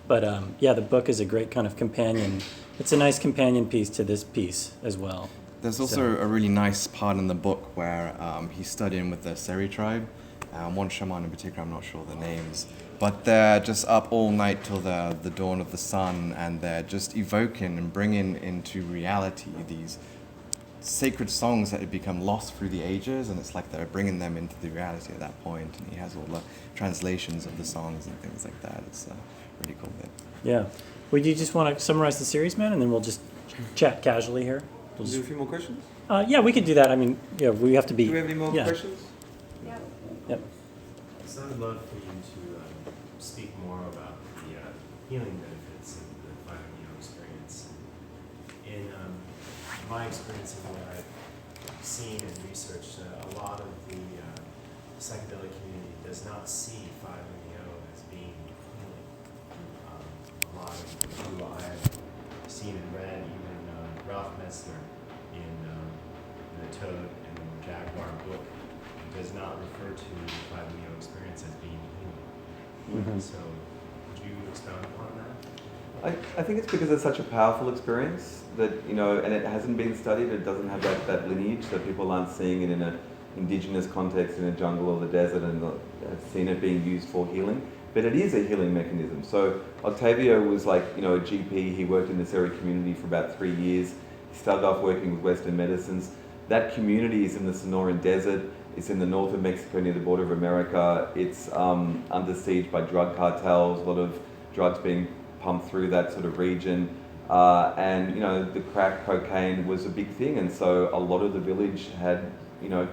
But the book is a great kind of companion. It's a nice companion piece to this piece as well. There's also a really nice part in the book where he's studying with the Seri tribe. One shaman in particular, I'm not sure the names, but they're just up all night till the dawn of the sun, and they're just evoking and bringing into reality these sacred songs that had become lost through the ages, and it's like they're bringing them into the reality at that point, and he has all the translations of the songs and things like that. It's a really cool bit. Yeah. Would you just want to summarize the series, man, and then we'll just chat casually here? We'll do a few more questions? Yeah, we could do that. I mean, yeah, we have to be. Do we have any more yeah. questions? Yep. So I would love for you to speak more about the healing benefits of the 5-MeO experience. In my experience and what I've seen and researched, a lot of the psychedelic community does not see 5-MeO as being healing. A lot of who I've seen and read, even Ralph Metzler in the Toad and the Jaguar book, does not refer to the 5-MeO experience as being healing. So, would you expound upon that? I think it's because it's such a powerful experience that, and it hasn't been studied, it doesn't have that lineage, so people aren't seeing it in an indigenous context in a jungle or the desert and have seen it being used for healing. But it is a healing mechanism. So Octavio was like, a GP, he worked in the Seri community for about 3 years. He started off working with Western medicines. That community is in the Sonoran Desert. It's in the north of Mexico near the border of America. It's under siege by drug cartels, a lot of drugs being pumped through that sort of region. And the crack cocaine was a big thing. And so a lot of the village had,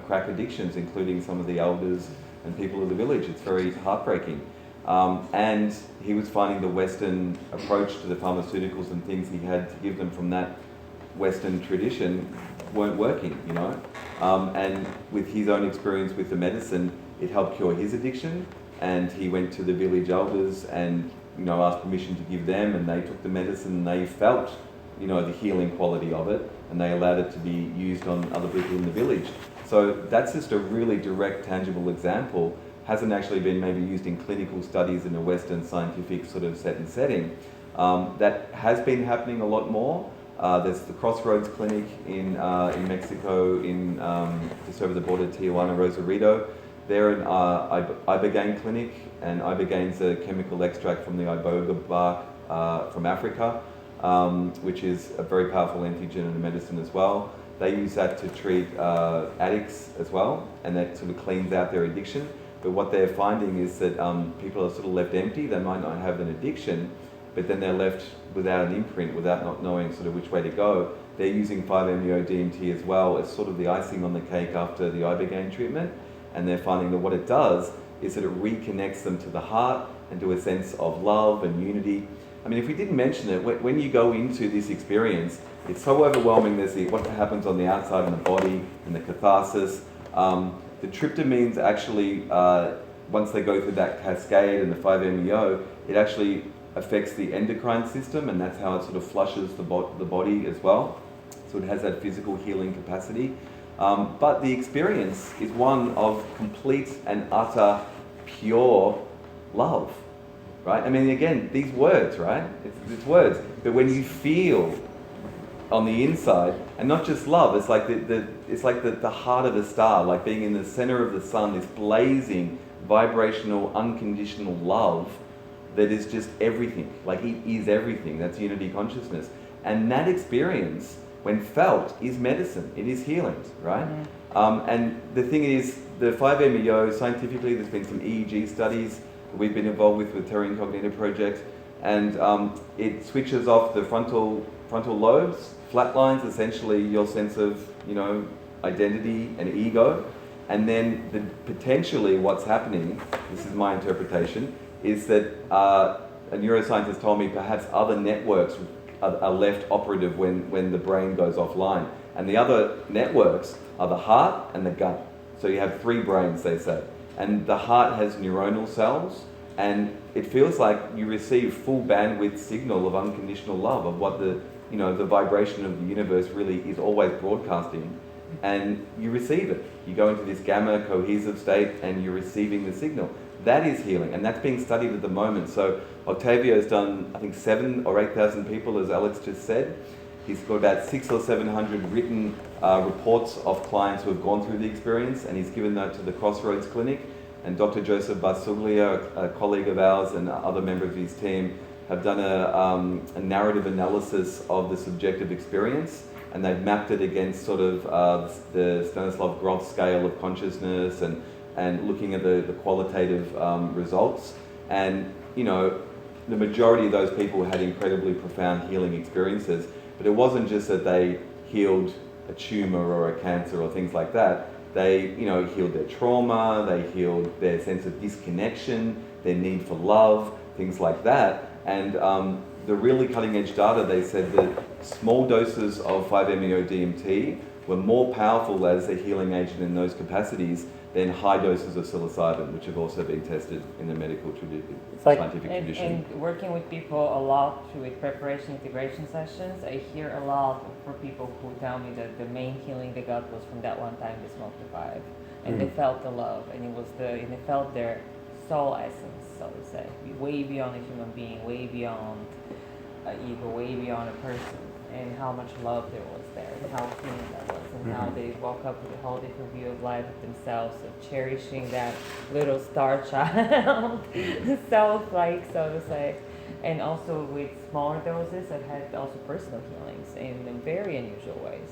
crack addictions, including some of the elders and people of the village. It's very heartbreaking. And he was finding the Western approach to the pharmaceuticals and things he had to give them from that Western tradition weren't working, and with his own experience with the medicine, it helped cure his addiction, and he went to the village elders and, asked permission to give them, and they took the medicine and they felt, the healing quality of it, and they allowed it to be used on other people in the village. So that's just a really direct, tangible example. Hasn't actually been maybe used in clinical studies in a Western scientific sort of setting. That has been happening a lot more. There's the Crossroads Clinic in Mexico, in just over the border, Tijuana, Rosarito. They're an ibogaine clinic, and ibogaine's a chemical extract from the iboga bark from Africa, which is a very powerful entheogen and a medicine as well. They use that to treat addicts as well, and that sort of cleans out their addiction. But what they're finding is that people are sort of left empty. They might not have an addiction, but then they're left without an imprint, without not knowing sort of which way to go. They're using 5-MeO DMT as well as sort of the icing on the cake after the ibogaine treatment. And they're finding that what it does is that it reconnects them to the heart and to a sense of love and unity. I mean, if we didn't mention it, when you go into this experience, it's so overwhelming. There's what happens on the outside in the body and the catharsis. The tryptamines actually, once they go through that cascade and the 5-MeO, it actually affects the endocrine system, and that's how it sort of flushes the body as well. So it has that physical healing capacity. But the experience is one of complete and utter pure love, right? I mean, again, these words, right? It's words. But when you feel on the inside, and not just love, it's like the heart of a star, like being in the center of the sun, this blazing, vibrational, unconditional love that is just everything. Like it is everything. That's unity consciousness. And that experience, when felt, is medicine. It is healing, right? And the thing is, the 5-MeO, scientifically, there's been some EEG studies that we've been involved with Terra Incognita Project, and it switches off the frontal lobes, flatlines essentially your sense of, identity and ego. And then potentially what's happening, this is my interpretation, is that a neuroscientist told me perhaps other networks are left operative when the brain goes offline. And the other networks are the heart and the gut. So you have 3 brains, they say. And the heart has neuronal cells, and it feels like you receive full bandwidth signal of unconditional love, of what the vibration of the universe really is always broadcasting. And you receive it. You go into this gamma cohesive state and you're receiving the signal. That is healing, and that's being studied at the moment. So Octavio's done, I think, 7,000 or 8,000 people, as Alex just said. He's got about 600 or 700 written reports of clients who have gone through the experience, and he's given that to the Crossroads Clinic. And Dr. Joseph Barsuglia, a colleague of ours and other member of his team, have done a narrative analysis of the subjective experience, and they've mapped it against sort of the Stanislav Grof scale of consciousness and looking at the qualitative results. And, the majority of those people had incredibly profound healing experiences. But it wasn't just that they healed a tumor or a cancer or things like that, they, healed their trauma, they healed their sense of disconnection, their need for love, things like that. And the really cutting edge data, they said that small doses of 5-MeO-DMT were more powerful as a healing agent in those capacities than high doses of psilocybin, which have also been tested in the medical scientific tradition. And working with people a lot with preparation integration sessions, I hear a lot for people who tell me that the main healing they got was from that one time they smoked the 5, and they felt the love, and they felt their soul essence, so to say, way beyond a human being, way beyond an ego, way beyond a person, and how much love there was there, and how clean that was, and how they woke up with a whole different view of life of themselves, of cherishing that little star child self-like, so to say. And also with smaller doses, I've had also personal healings in very unusual ways.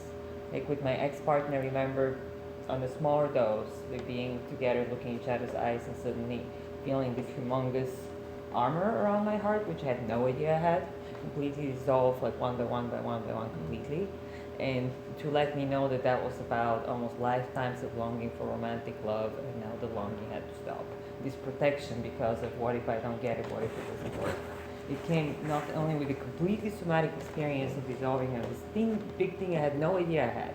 Like with my ex-partner, I remember on a smaller dose, we being together, looking each other's eyes, and suddenly feeling this humongous armor around my heart, which I had no idea I had, completely dissolved, like one by one by one by one, completely. And to let me know that that was about almost lifetimes of longing for romantic love, and now the longing had to stop. This protection because of what if I don't get it, what if it doesn't work. It came not only with a completely somatic experience of dissolving of this big thing I had no idea I had,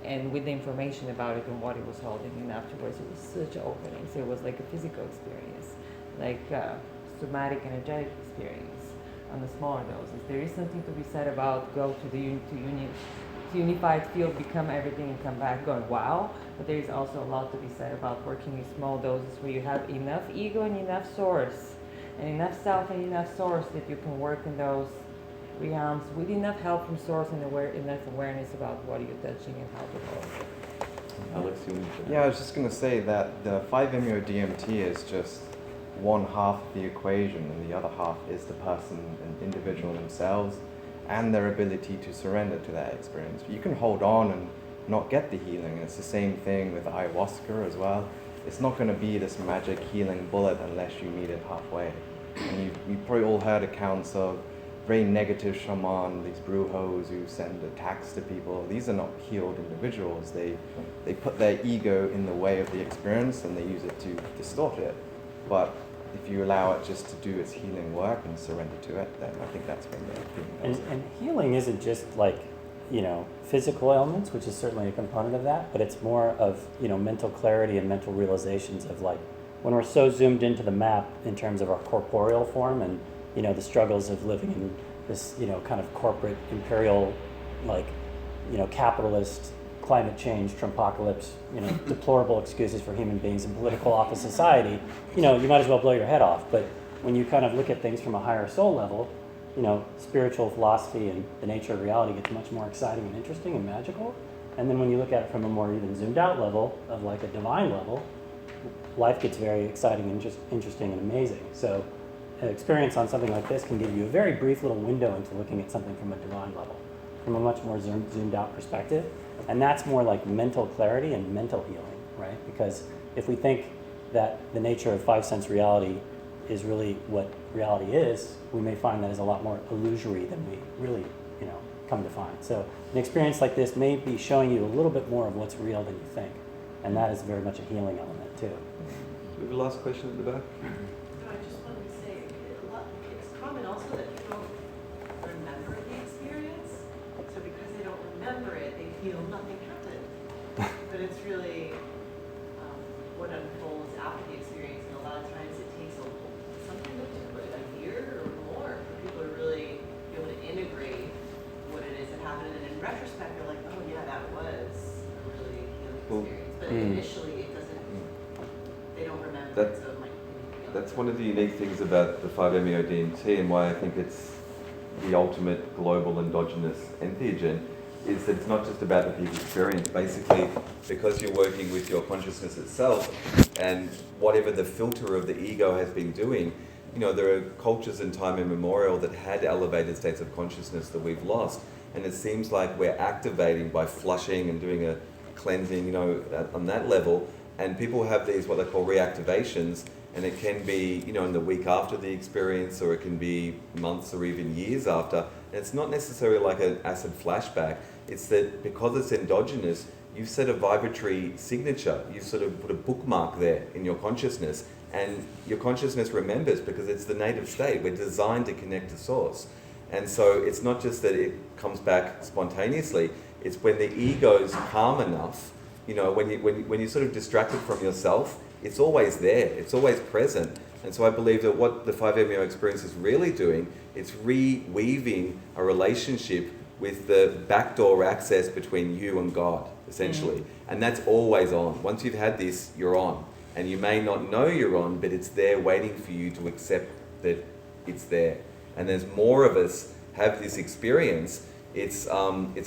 and with the information about it and what it was holding, and afterwards it was such an opening. So it was like a physical experience, like a somatic energetic experience on the smaller doses. There is something to be said about go to the unified field, become everything, and come back going wow. But there is also a lot to be said about working in small doses where you have enough ego and enough source, and enough self and enough source that you can work in those realms with enough help from source and enough awareness about what you're touching and how to hold. Alex, you want to? Yeah, I was just going to say that the 5-MeO-DMT is just one half of the equation, and the other half is the person and individual themselves and their ability to surrender to that experience. You can hold on and not get the healing. It's the same thing with ayahuasca as well. It's not going to be this magic healing bullet unless you meet it halfway. And you've probably all heard accounts of very negative shaman, these brujos who send attacks to people. These are not healed individuals. They put their ego in the way of the experience and they use it to distort it. But if you allow it just to do its healing work and surrender to it, then I think that's when the healing comes in. And healing isn't just like, physical ailments, which is certainly a component of that, but it's more of, mental clarity and mental realizations of like, when we're so zoomed into the map in terms of our corporeal form and, the struggles of living in this, kind of corporate, imperial, like, capitalist, climate change, Trumpocalypse, deplorable excuses for human beings in political office society, you might as well blow your head off. But when you kind of look at things from a higher soul level, spiritual philosophy and the nature of reality gets much more exciting and interesting and magical. And then when you look at it from a more even zoomed out level of like a divine level, life gets very exciting and just interesting and amazing. So an experience on something like this can give you a very brief little window into looking at something from a divine level, from a much more zoomed out perspective. And that's more like mental clarity and mental healing, right? Because if we think that the nature of five sense reality is really what reality is, we may find that is a lot more illusory than we really, come to find. So an experience like this may be showing you a little bit more of what's real than you think. And that is very much a healing element too. We have a last question at the back. No, I just wanted to say, it's common also that people don't remember the experience. So because they don't remember it, they feel nothing happened. But it's really what unfolds after the experience. And a lot of times it takes something like a year or more for people to really be able to integrate what it is that happened. And in retrospect, they're like, oh yeah, that was a really healing experience. But initially it doesn't, they don't remember it, so it might be. That's one of the unique things about the 5-MeO-DMT and why I think it's the ultimate global endogenous entheogen, is that it's not just about the peak experience. Basically, because you're working with your consciousness itself and whatever the filter of the ego has been doing, there are cultures in time immemorial that had elevated states of consciousness that we've lost. And it seems like we're activating by flushing and doing a cleansing, on that level. And people have these, what they call reactivations, and it can be, in the week after the experience, or it can be months or even years after. And it's not necessarily like an acid flashback. It's that because it's endogenous, you've set a vibratory signature. You've sort of put a bookmark there in your consciousness, and your consciousness remembers because it's the native state. We're designed to connect to source. And so it's not just that it comes back spontaneously, it's when the ego's calm enough, you know, when you're sort of distracted from yourself, it's always there, it's always present. And so I believe that what the 5MEO experience is really doing, it's reweaving a relationship with the backdoor access between you and God, essentially. And that's always on. Once you've had this, you're on. And you may not know you're on, but it's there waiting for you to accept that it's there. And as more of us have this experience, it's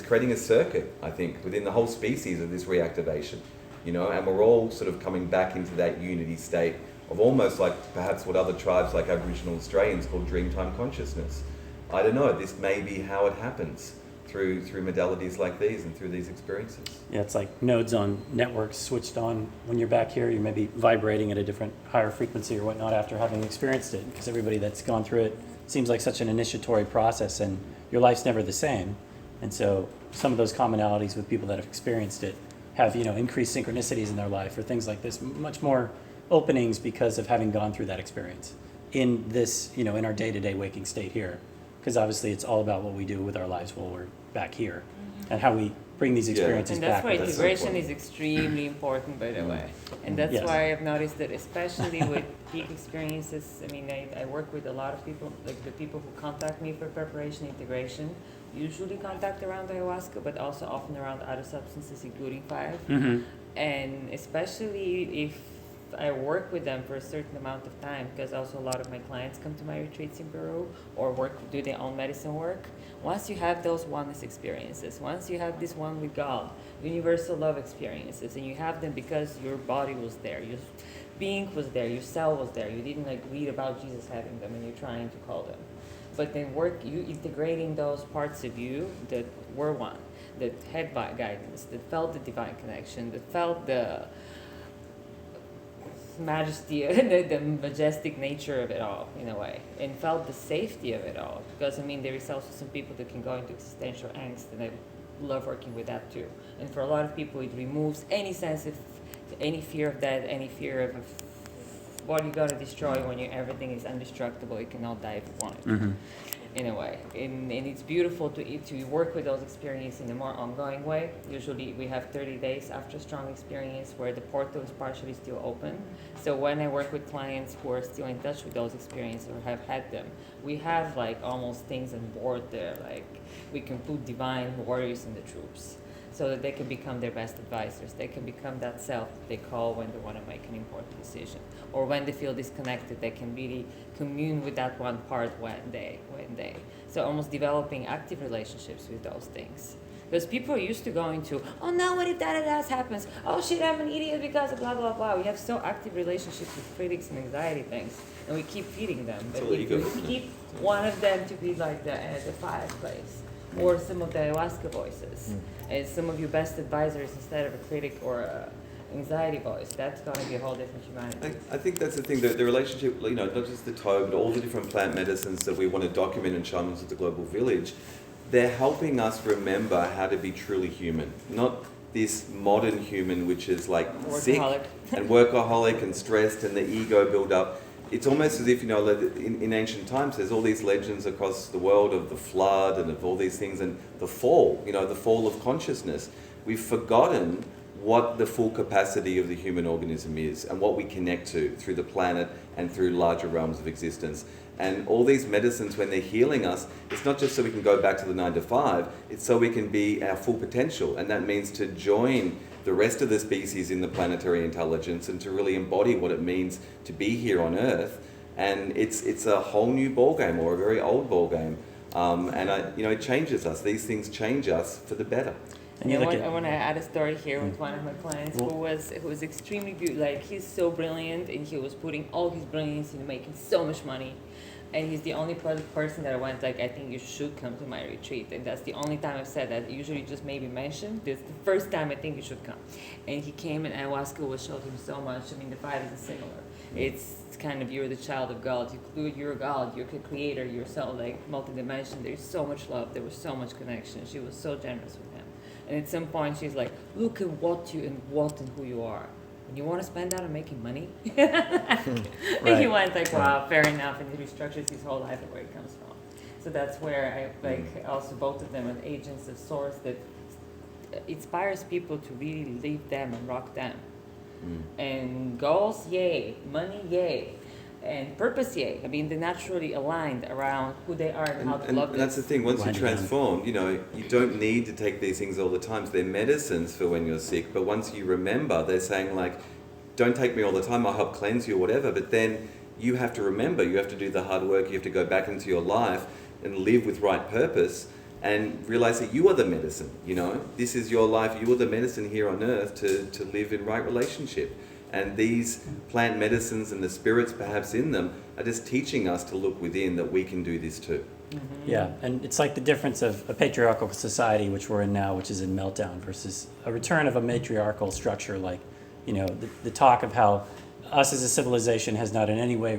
creating a circuit, I think, within the whole species of this reactivation, you know, and we're all sort of coming back into that unity state of almost like perhaps what other tribes like Aboriginal Australians call Dreamtime consciousness. I don't know, this may be how it happens through modalities like these and through these experiences. Yeah, it's like nodes on networks switched on. When you're back here, you may be vibrating at a different, higher frequency or whatnot after having experienced it, because everybody that's gone through it seems like such an initiatory process, and your life's never the same. And so some of those commonalities with people that have experienced it have, you know, increased synchronicities in their life or things like this, much more openings because of having gone through that experience in this, you know, in our day-to-day waking state here. Because obviously it's all about what we do with our lives while we're back here and how we bring these experiences And that's back. why with us. integration is extremely important, by the way. And that's Yes. why I've noticed that especially with peak experiences, I mean, I work with a lot of people, like the people who contact me for preparation integration, usually contact around ayahuasca, but also often around other substances, including 5. Mhm. And especially if I work with them for a certain amount of time, because also a lot of my clients come to my retreats in Peru or do their own medicine work. Once you have those oneness experiences, once you have this one with God, universal love experiences, and you have them because your body was there, your being was there, your cell was there, you didn't like read about Jesus having them and you're trying to call them. But then you integrating those parts of you that were one, that had guidance, that felt the divine connection, that felt the majesty, the majestic nature of it all, in a way, and felt the safety of it all. Because, I mean, there is also some people that can go into existential angst, and I love working with that too. And for a lot of people, it removes any sense of, any fear of death, any fear of what you're going to destroy when everything is indestructible. You cannot die if you want it. Mhm. In a way, and it's beautiful to work with those experiences in a more ongoing way. Usually we have 30 days after strong experience where the portal is partially still open. So when I work with clients who are still in touch with those experiences or have had them, we have like almost things on board there, like we can put divine warriors in the troops so that they can become their best advisors. They can become that self they call when they want to make an important decision. Or when they feel disconnected, they can really commune with that one part when they. So almost developing active relationships with those things. Because people are used to going to, oh no, what if that happens? Oh shit, I'm an idiot because of blah, blah, blah. We have so active relationships with critics and anxiety things, and we keep feeding them. But if we keep one of them to be like the 5 place, or some of the ayahuasca voices, and some of your best advisors instead of a critic or a anxiety voice, that's going to be a whole different humanity. I think that's the thing, the relationship, you know, not just the toe, but all the different plant medicines that we want to document in Shamans of the Global Village, they're helping us remember how to be truly human, not this modern human which is like sick and workaholic and stressed and the ego build up. It's almost as if, you know, in ancient times, there's all these legends across the world of the flood and of all these things and the fall, you know, the fall of consciousness. We've forgotten what the full capacity of the human organism is and what we connect to through the planet and through larger realms of existence. And all these medicines, when they're healing us, it's not just so we can go back to the 9 to 5, it's so we can be our full potential. And that means to join the rest of the species in the planetary intelligence and to really embody what it means to be here on Earth. And it's a whole new ballgame or a very old ballgame. It changes us. These things change us for the better. And I want to add a story here with one of my clients who was extremely good. Like, he's so brilliant, and he was putting all his brilliance into making so much money. And he's the only person that I went, like, I think you should come to my retreat. And that's the only time I've said that. Usually just maybe mentioned. This is the first time I think you should come. And he came, and ayahuasca showed him so much. I mean, the vibe is similar. It's kind of you're the child of God. You're God. You're the creator yourself. Like multidimensional. There's so much love. There was so much connection. She was so generous with him. And at some point, she's like, "Look at what and who you are. And you want to spend that on making money?" And he went like, "Wow, fair enough." And he restructures his whole life and where it comes from. So that's where I like also both of them are agents of source that inspires people to really live them and rock them. And goals, yay. Money, yay. And purpose, yay. I mean, they're naturally aligned around who they are and how to love and that's the thing. Once you transform, you know, you don't need to take these things all the time. So they're medicines for when you're sick. But once you remember, they're saying like, don't take me all the time. I'll help cleanse you or whatever. But then you have to remember. You have to do the hard work. You have to go back into your life and live with right purpose and realize that you are the medicine. You know, this is your life. You are the medicine here on earth to live in right relationship. And these plant medicines and the spirits perhaps in them are just teaching us to look within that we can do this too. Yeah, and it's like the difference of a patriarchal society, which we're in now, which is in meltdown, versus a return of a matriarchal structure, like, you know, the talk of how us as a civilization has not in any way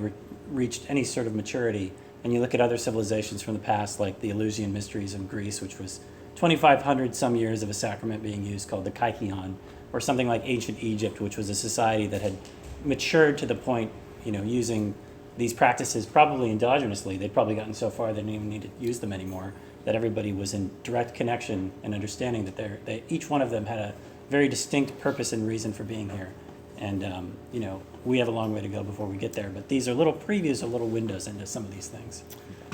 reached any sort of maturity. And you look at other civilizations from the past, like the Eleusinian Mysteries of Greece, which was 2,500 some years of a sacrament being used called the Kaikion, or something like ancient Egypt, which was a society that had matured to the point, you know, using these practices probably endogenously. They'd probably gotten so far they didn't even need to use them anymore, that everybody was in direct connection and understanding that each one of them had a very distinct purpose and reason for being here. And, you know, we have a long way to go before we get there, but these are little previews or little windows into some of these things.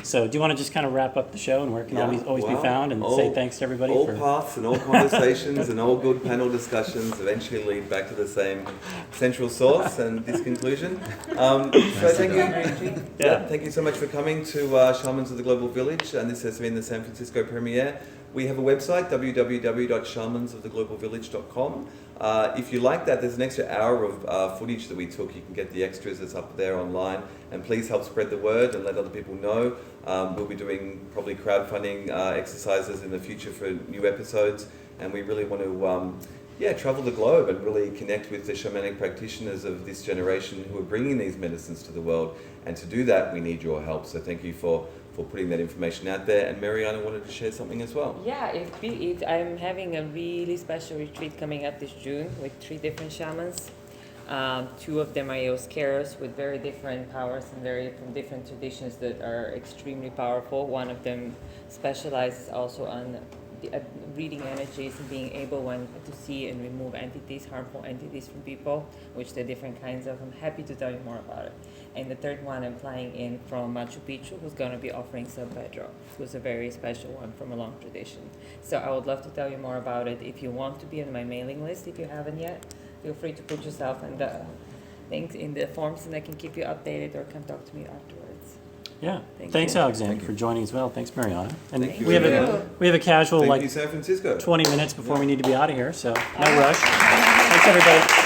So do you want to just kind of wrap up the show and where it can always be found and say thanks to everybody? All paths and all conversations and all good panel discussions eventually lead back to the same central source and this conclusion. So thank you. Thank you so much for coming to Shamans of the Global Village, and this has been the San Francisco premiere. We have a website, www.shamansoftheglobalvillage.com. If you like that, there's an extra hour of footage that we took. You can get the extras that's up there online. And please help spread the word and let other people know. We'll be doing probably crowdfunding exercises in the future for new episodes. And we really want to travel the globe and really connect with the shamanic practitioners of this generation who are bringing these medicines to the world. And to do that, we need your help. So thank you for putting that information out there. And Meriana wanted to share something as well. Yeah, I'm having a really special retreat coming up this June with 3 different shamans. 2 of them are Eoscaros with very different powers and from different traditions that are extremely powerful. One of them specializes also on reading energies and being able to see and remove entities, harmful entities from people, which there are different kinds of. I'm happy to tell you more about it. And the third one I'm flying in from Machu Picchu, who's going to be offering San Pedro, who's a very special one from a long tradition. So I would love to tell you more about it. If you want to be on my mailing list, if you haven't yet, feel free to put yourself in the things in the forms, and I can keep you updated or come talk to me afterwards. Yeah. Thanks, Alexander, for joining as well. Thanks, Mariana. And Thank you. we have a casual Thank you, San Francisco. 20 minutes before we need to be out of here, so no rush. Thanks, everybody.